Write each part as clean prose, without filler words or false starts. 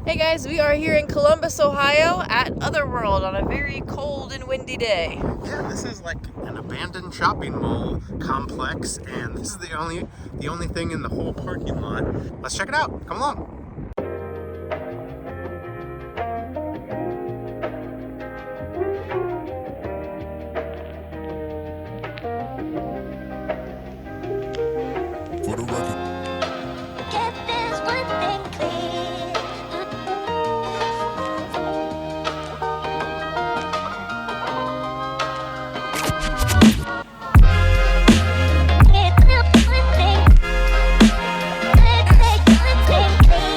Hey guys, we are here in Columbus, Ohio at Otherworld on a very cold and windy day. Yeah, this is like an abandoned shopping mall complex, and this is the only thing in the whole parking lot. Let's check it out. Come along. For the record. Get this one thing clear. Get this one thing. Get this one thing clear.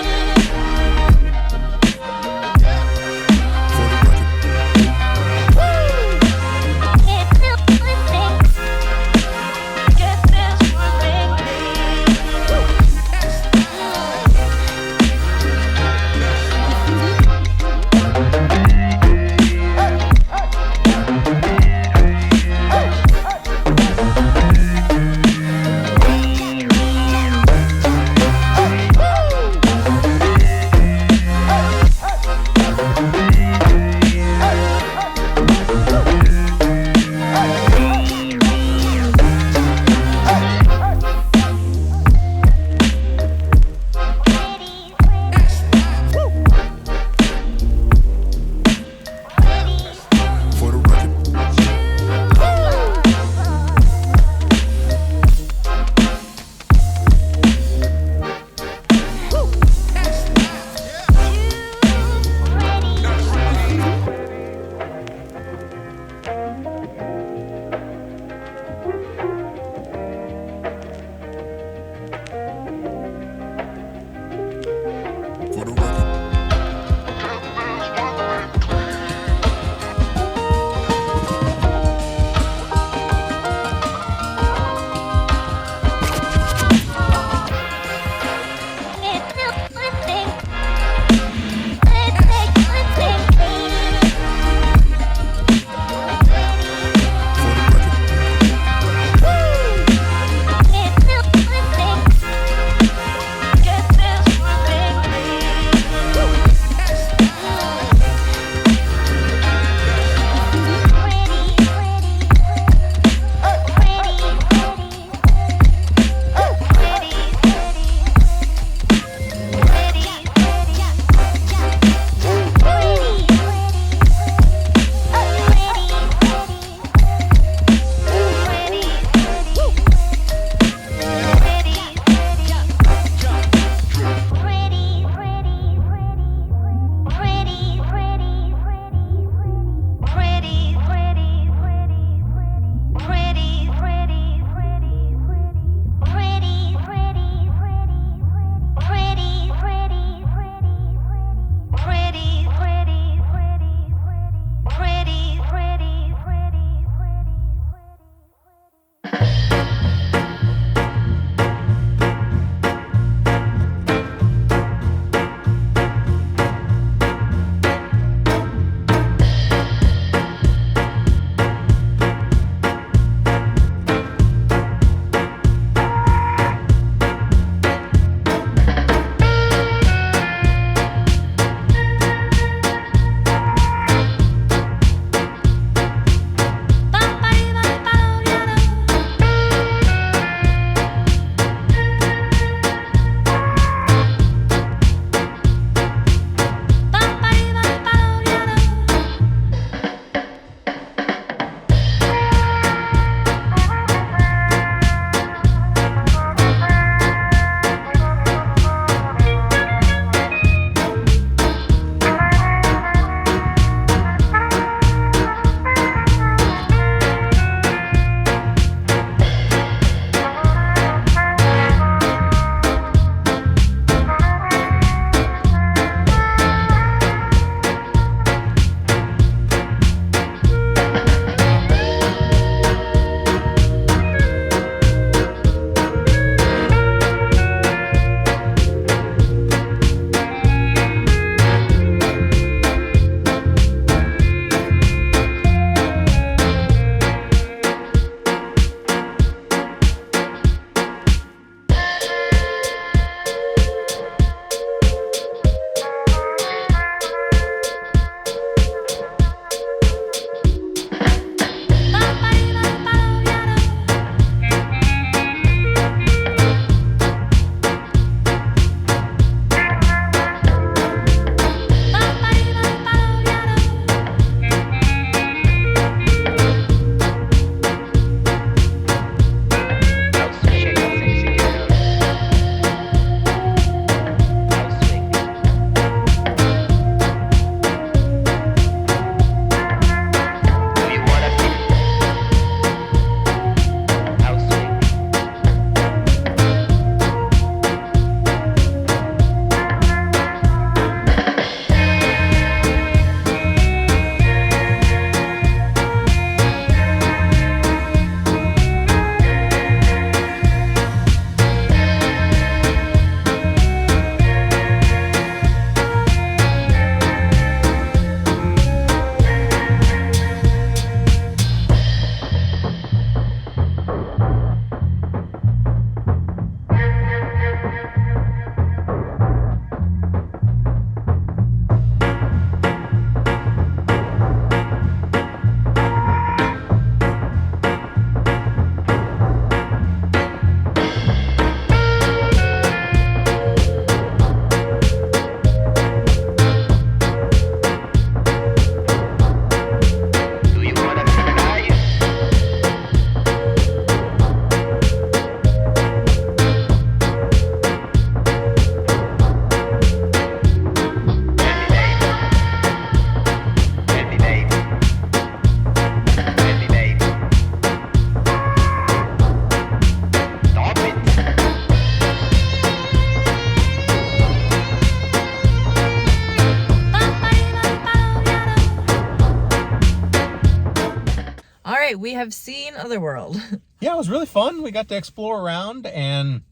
right, we have seen Otherworld. Yeah, it was really fun. We got to explore around, and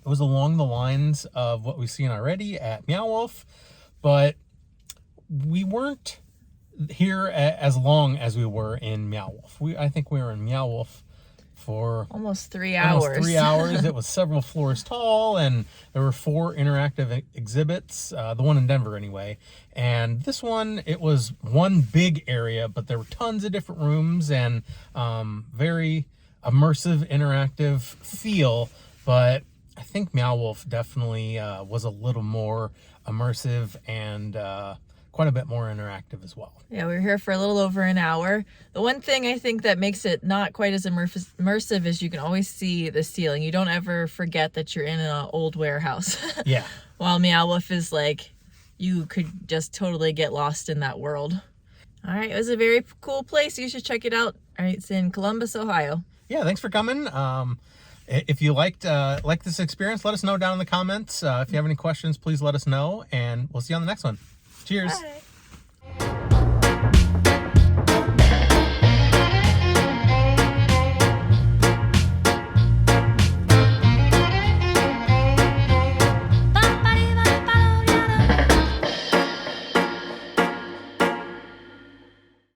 it was along the lines of what we've seen already at Meow Wolf, but we weren't here as long as we were in Meow Wolf. I think we were in Meow Wolf for almost 3 hours. Almost 3 hours. It was several floors tall, and there were 4 interactive exhibits, the one in Denver anyway. And this one, it was one big area, but there were tons of different rooms and very immersive, interactive feel. But I think Meow Wolf definitely was a little more immersive and quite a bit more interactive as well. Yeah, we were here for a little over an hour. The one thing I think that makes it not quite as immersive is you can always see the ceiling. You don't ever forget that you're in an old warehouse. Yeah. While Meow Wolf is like, you could just totally get lost in that world. All right, it was a very cool place. You should check it out. All right, it's in Columbus, Ohio. Yeah, thanks for coming. If you liked this experience, let us know down in the comments. If you have any questions, please let us know, and we'll see you on the next one. Cheers. Bye.